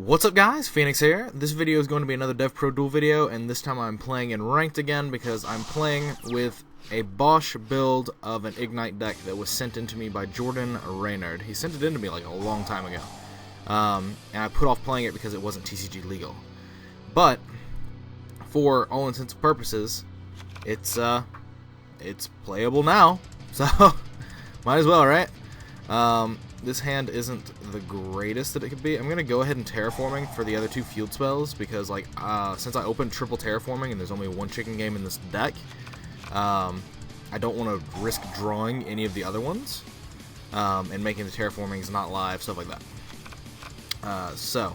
What's up guys, Phoenix here. This video is going to be another DevPro Duel video, and this time I'm playing in Ranked again because I'm playing with a Bosch build of an Ignite deck that was sent in to me by Jordan Reynard. He sent it in to me like a long time ago, and I put off playing it because it wasn't TCG legal. But, for all intents and purposes, it's playable now, so might as well, right? This hand isn't the greatest that it could be. I'm going to go ahead and terraforming for the other two field spells because, like, since I opened triple terraforming and there's only one chicken game in this deck, I don't want to risk drawing any of the other ones and making the terraformings not live, stuff like that. So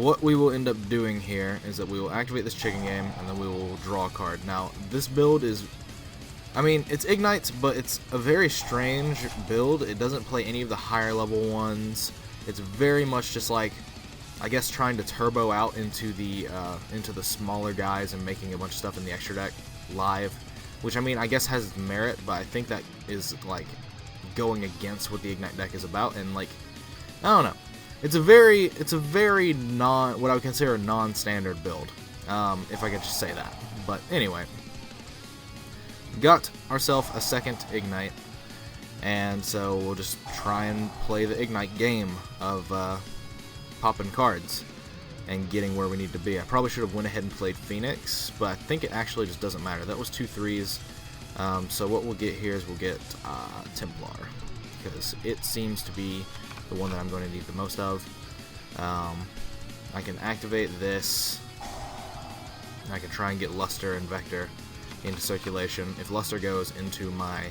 what we will end up doing here is that we will activate this chicken game and then we will draw a card. Now, this build is... I mean, it's Igknights, but it's a very strange build. It doesn't play any of the higher level ones. It's very much just like, I guess, trying to turbo out into the smaller guys and making a bunch of stuff in the extra deck live, which, I mean, I guess has merit, but I think that is like going against what the Ignite deck is about, and like, I don't know. It's a very what I would consider a non-standard build, if I could just say that. But anyway. Got ourselves a second Ignite, and so we'll just try and play the Ignite game of popping cards and getting where we need to be. I probably should have went ahead and played Phoenix, but I think it actually just doesn't matter. That was 2 3s, so what we'll get here is we'll get Templar, because it seems to be the one that I'm going to need the most of. I can activate this. I can try and get Luster and Vector into circulation. If Luster goes into my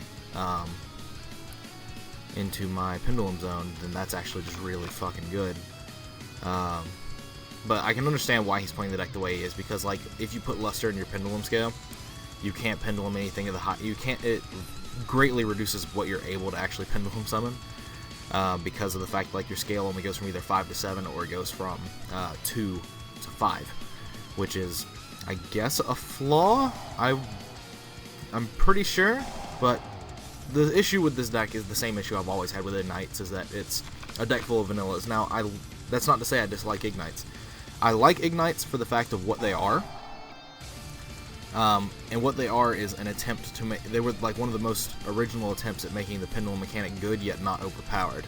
Pendulum Zone, then that's actually just really fucking good. But I can understand why he's playing the deck the way he is, because like if you put Luster in your Pendulum scale, you can't Pendulum anything of the high. You can't. It greatly reduces what you're able to actually Pendulum summon, because of the fact like your scale only goes from either 5 to 7 or it goes from 2 to 5, which is, I guess, a flaw. I'm pretty sure, but the issue with this deck is the same issue I've always had with Ignites, is that it's a deck full of vanillas. Now, that's not to say I dislike Ignites. I like Ignites for the fact of what they are, and what they are is an attempt to make. They were like one of the most original attempts at making the Pendulum mechanic good yet not overpowered.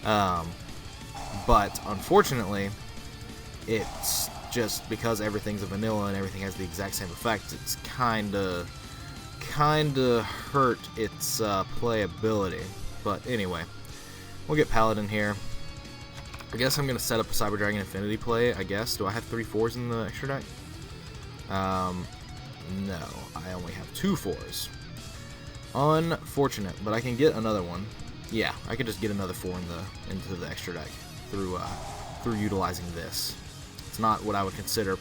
But unfortunately, it's just because everything's a vanilla and everything has the exact same effect, it's kinda hurt its playability. But anyway, we'll get Paladin here. I guess I'm gonna set up a Cyber Dragon Infinity play. I guess. Do I have 3 4s in the extra deck? No, I only have 2 4s. Unfortunate, but I can get another one. Yeah, I could just get another 4 into the extra deck through utilizing this. Not what I would consider,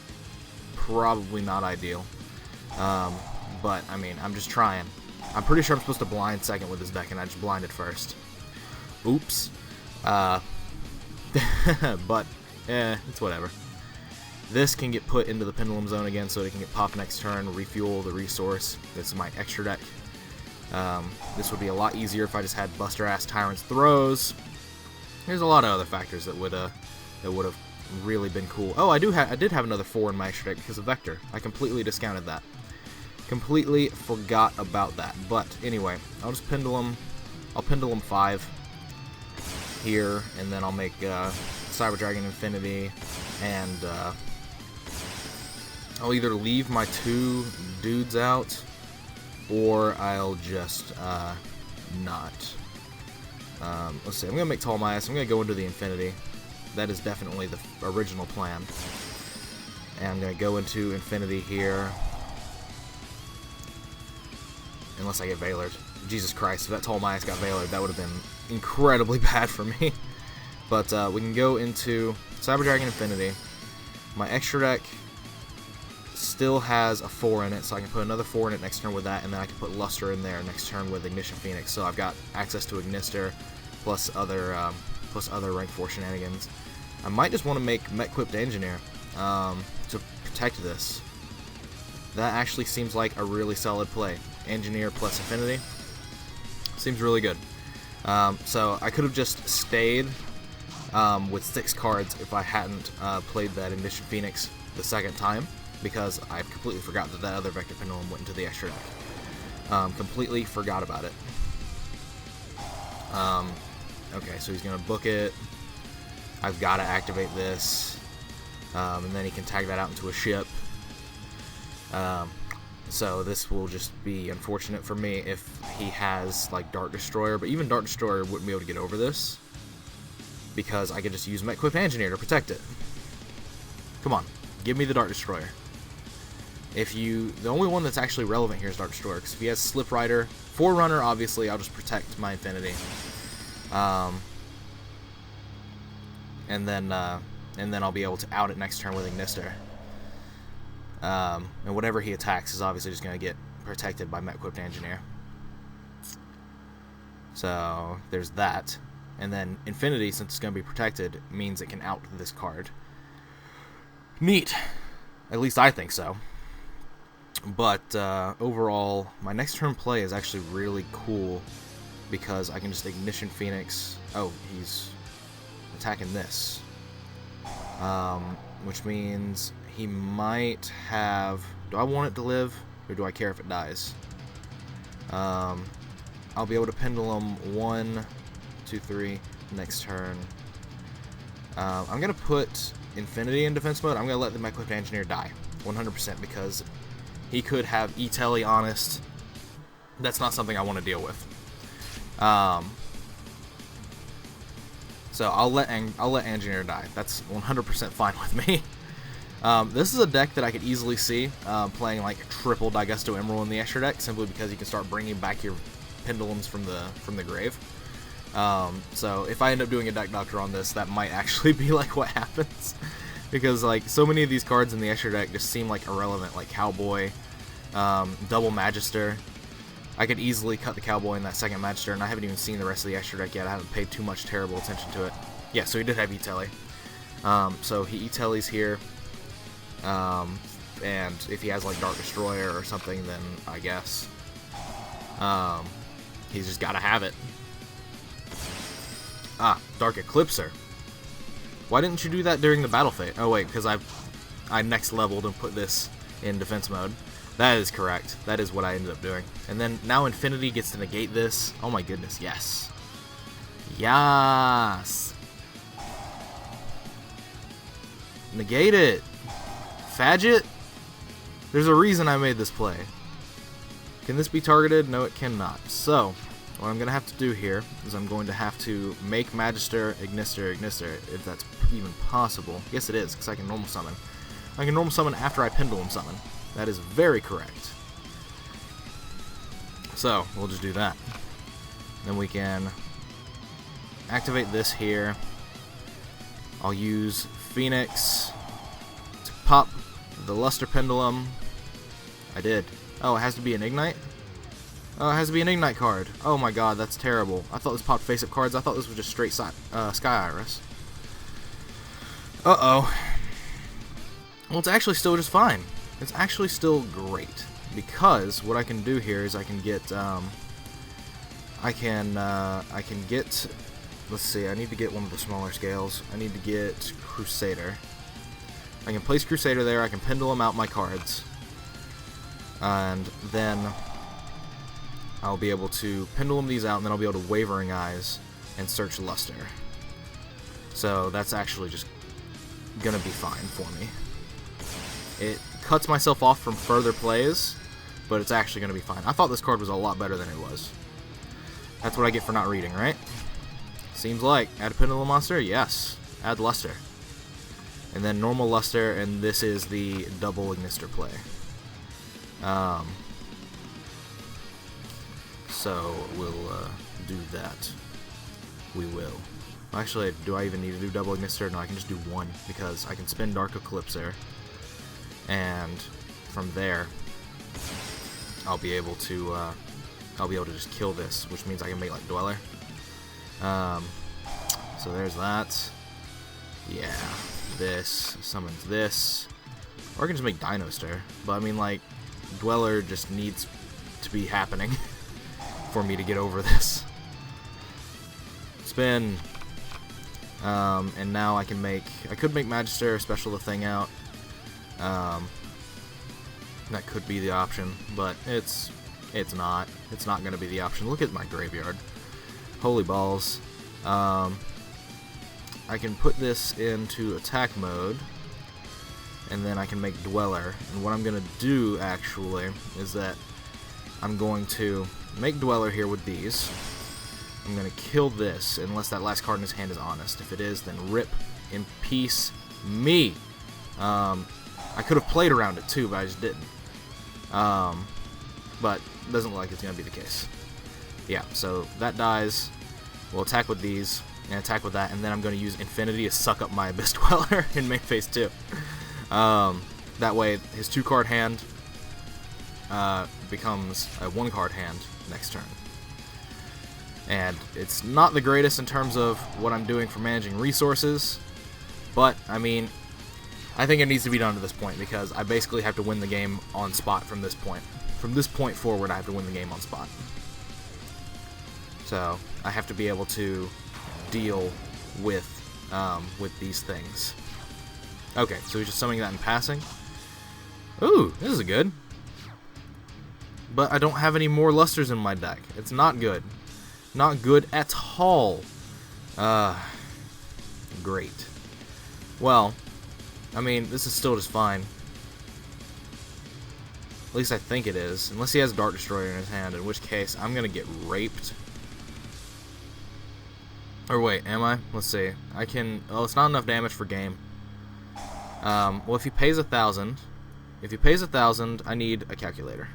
probably not ideal, but I mean, I'm just trying. I'm pretty sure I'm supposed to blind second with this deck, and I just blinded first. Oops. But it's whatever. This can get put into the Pendulum Zone again, so it can get popped next turn, refuel the resource. This is my extra deck. This would be a lot easier if I just had Buster Ass Tyrant's Throws. There's a lot of other factors that would have really been cool. Oh, I did have another 4 in my extra deck because of Vector. I completely discounted that. Completely forgot about that. But anyway, I'll just Pendulum. I'll Pendulum 5 here, and then I'll make Cyber Dragon Infinity, and I'll either leave my 2 dudes out, or I'll just not. Let's see. I'm gonna make Tall Mias. I'm gonna go into the Infinity. That is definitely the original plan. And I'm going to go into Infinity here. Unless I get Veilered. Jesus Christ, if that Tall Mias got Veilered, that would have been incredibly bad for me. But we can go into Cyber Dragon Infinity. My extra deck still has a 4 in it, so I can put another 4 in it next turn with that, and then I can put Luster in there next turn with Ignition Phoenix. So I've got access to Ignister, plus other rank 4 shenanigans. I might just want to make Met-Equipped Engineer to protect this. That actually seems like a really solid play. Engineer plus Affinity seems really good. So I could have just stayed with 6 cards if I hadn't played that Ignition Phoenix the second time, because I completely forgot that other Vector Pendulum went into the extra deck. Completely forgot about it. Okay, so he's going to book it. I've got to activate this, and then he can tag that out into a ship. So this will just be unfortunate for me if he has like Dart Destroyer, but even Dart Destroyer wouldn't be able to get over this, because I could just use Met-Equipped Engineer to protect it. Come on, give me the Dart Destroyer. The only one that's actually relevant here is Dart Destroyer, because if he has Slip Rider, Forerunner, obviously I'll just protect my Infinity. And then I'll be able to out it next turn with Ignister. And whatever he attacks is obviously just going to get protected by Met-Equipped Engineer. So there's that. And then Infinity, since it's going to be protected, means it can out this card. Neat. At least I think so. But overall, my next turn play is actually really cool, because I can just Ignition Phoenix. Oh, he's attacking this. Which means he might have... Do I want it to live, or do I care if it dies? I'll be able to Pendulum 1, 2, 3 next turn. I'm going to put Infinity in defense mode. I'm going to let the Met-Equipped Engineer die 100%, because he could have E-Telly Honest. That's not something I want to deal with. So I'll let Engineer die. That's 100% fine with me. This is a deck that I could easily see playing like triple Digesto Emerald in the extra deck, simply because you can start bringing back your Pendulums from the grave. So if I end up doing a deck doctor on this, that might actually be like what happens, because like so many of these cards in the extra deck just seem like irrelevant, like Cowboy, Double Magister. I could easily cut the Cowboy in that second Magister, and I haven't even seen the rest of the extra deck yet. I haven't paid too much terrible attention to it. Yeah, so he did have E-Telly. So he E-Telly's here. And if he has like Dark Destroyer or something, then I guess he's just got to have it. Ah, Dark Eclipser. Why didn't you do that during the battle phase? Oh wait, because I next leveled and put this in defense mode. That is correct. That is what I ended up doing. And then now Infinity gets to negate this. Oh my goodness, yes. Yes. Negate it. Fadget? There's a reason I made this play. Can this be targeted? No, it cannot. So, what I'm going to have to do here is I'm going to have to make Magister, Ignister, if that's even possible. Yes, it is, because I can normal summon. I can normal summon after I Pendulum summon. That is very correct. So, we'll just do that. Then we can activate this here. I'll use Phoenix to pop the Luster Pendulum. I did. Oh, it has to be an Ignite? Oh, it has to be an Ignite card. Oh my god, that's terrible. I thought this popped face-up cards. I thought this was just straight Sky Iris. Uh-oh. Well, it's actually still just fine. It's actually still great, because what I can do here is I can get, I can get, let's see, I need to get one of the smaller scales. I need to get Crusader. I can place Crusader there, I can Pendulum out my cards, and then I'll be able to Pendulum these out, and then I'll be able to Wavering Eyes and search Luster. So that's actually just gonna be fine for me. It cuts myself off from further plays, but it's actually going to be fine. I thought this card was a lot better than it was. That's what I get for not reading, right? Seems like. Add a Pendulum monster? Yes. Add Luster. And then normal Luster, and this is the double Ignister play. So we'll do that. We will. Actually, do I even need to do double Ignister? No, I can just do one, because I can spin Dark Eclipser. And from there, I'll be able to just kill this, which means I can make like Dweller. So there's that. Yeah, this summons this, or I can just make Dinoster. But I mean, like, Dweller just needs to be happening for me to get over this. Spin. And now I could make Magister, special the thing out. That could be the option, but it's not. It's not going to be the option. Look at my graveyard. Holy balls. I can put this into attack mode, and then I can make Dweller. And what I'm going to do, actually, is that I'm going to make Dweller here with these. I'm going to kill this, unless that last card in his hand is honest. If it is, then rip in peace me. I could have played around it too, but I just didn't. But it doesn't look like it's going to be the case. Yeah, so that dies. We'll attack with these, and attack with that, and then I'm going to use Infinity to suck up my Abyss Dweller in main phase 2. That way, his 2-card hand becomes a 1-card hand next turn. And it's not the greatest in terms of what I'm doing for managing resources, but, I mean, I think it needs to be done to this point, because I basically have to win the game on spot from this point. From this point forward, I have to win the game on spot. So, I have to be able to deal with these things. Okay, so he's just summoning that in passing. Ooh, this is good. But I don't have any more lusters in my deck. It's not good. Not good at all. Great. Well, I mean, this is still just fine. At least I think it is. Unless he has Dart Destroyer in his hand, in which case I'm going to get raped. Or wait, am I? Let's see. I can... Oh, it's not enough damage for game. Well, if he pays 1,000... If he pays 1,000, I need a calculator.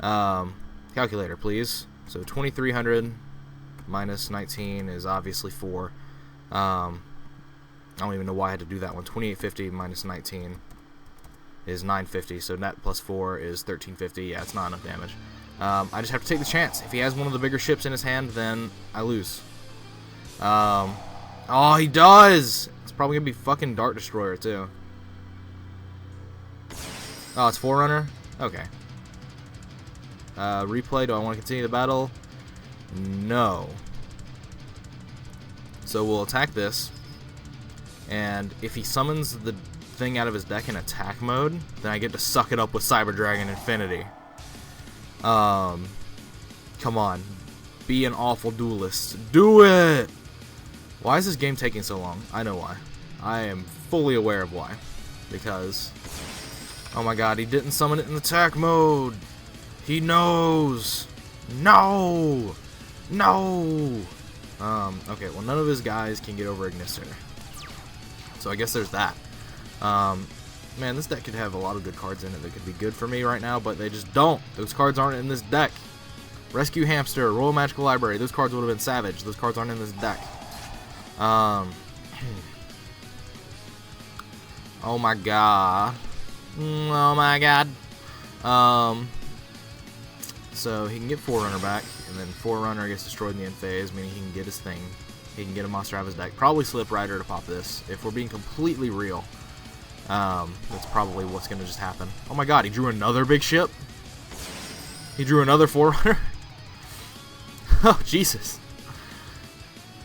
Calculator, please. So 2,300 minus 19 is obviously 4. I don't even know why I had to do that one. 2,850 minus 19 is 950. So net plus 4 is 1,350. Yeah, it's not enough damage. I just have to take the chance. If he has one of the bigger ships in his hand, then I lose. Oh, he does! It's probably gonna be fucking Dart Destroyer, too. Oh, it's Forerunner? Okay. Replay, do I want to continue the battle? No. So we'll attack this, and if he summons the thing out of his deck in attack mode, then I get to suck it up with Cyber Dragon Infinity. Come on. Be an awful duelist. Do it! Why is this game taking so long? I know why. I am fully aware of why. Because... Oh my god, he didn't summon it in attack mode! He knows! No! No! Okay, well none of his guys can get over Ignister. So I guess there's that. Man, this deck could have a lot of good cards in it that could be good for me right now, but they just don't. Those cards aren't in this deck. Rescue Hamster, Royal Magical Library, those cards would have been savage. Those cards aren't in this deck. Oh my god. Oh my god. So he can get Forerunner back, and then Forerunner gets destroyed in the end phase, meaning he can get his thing. He can get a monster out of his deck. Probably Slip Rider to pop this. If we're being completely real, that's probably what's going to just happen. Oh my god, he drew another big ship? He drew another Forerunner? Oh, Jesus.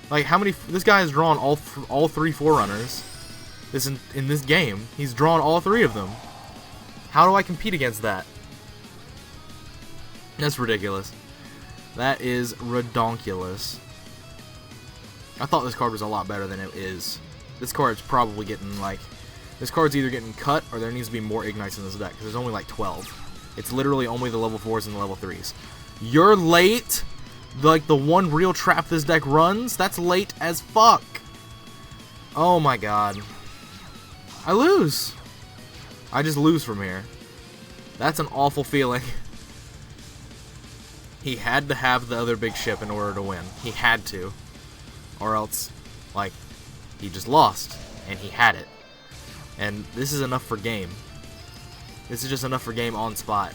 Like, how many... This guy has drawn all 3 Forerunners in this game. He's drawn all 3 of them. How do I compete against that? That's ridiculous. That is redonkulous. I thought this card was a lot better than it is. This card's probably getting, like... This card's either getting cut, or there needs to be more Igknights in this deck, because there's only, like, 12. It's literally only the level 4s and the level 3s. You're late? Like, the one real trap this deck runs? That's late as fuck. Oh my god. I lose. I just lose from here. That's an awful feeling. He had to have the other big ship in order to win. He had to. Or else, like, he just lost. And he had it. And this is enough for game. This is just enough for game on spot.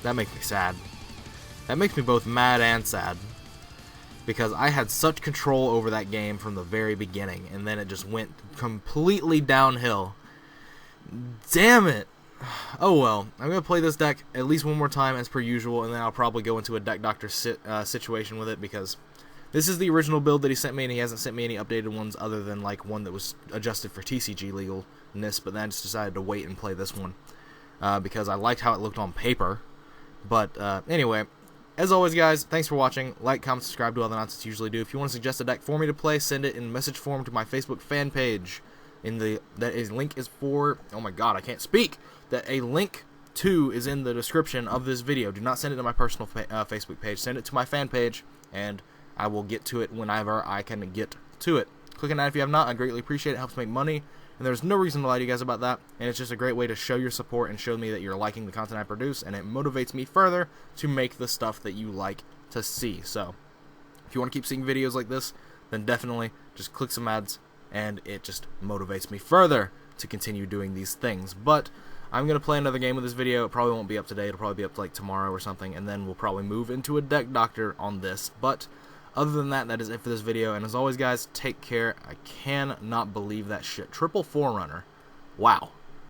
That makes me sad. That makes me both mad and sad. Because I had such control over that game from the very beginning, and then it just went completely downhill. Damn it! oh well. I'm going to play this deck at least one more time as per usual, and then I'll probably go into a deck doctor situation with it, because this is the original build that he sent me, and he hasn't sent me any updated ones other than like one that was adjusted for TCG legalness, but then I just decided to wait and play this one because I liked how it looked on paper. But anyway, as always, guys, thanks for watching. Like, comment, subscribe, do all the nonsense you usually do. If you want to suggest a deck for me to play, send it in message form to my Facebook fan page. Link is for, oh my god, I can't speak. That a link to is in the description of this video. Do not send it to my personal Facebook page. Send it to my fan page, and I will get to it whenever I can get to it. Click on that if you have not. I greatly appreciate it. It helps make money, and there's no reason to lie to you guys about that. And it's just a great way to show your support and show me that you're liking the content I produce, and it motivates me further to make the stuff that you like to see. So, if you want to keep seeing videos like this, then definitely just click some ads, and it just motivates me further to continue doing these things. But I'm going to play another game with this video. It probably won't be up today. It'll probably be up like tomorrow or something, and then we'll probably move into a deck doctor on this. But other than that, that is it for this video. And as always, guys, take care. I cannot believe that shit. Triple Forerunner. Wow.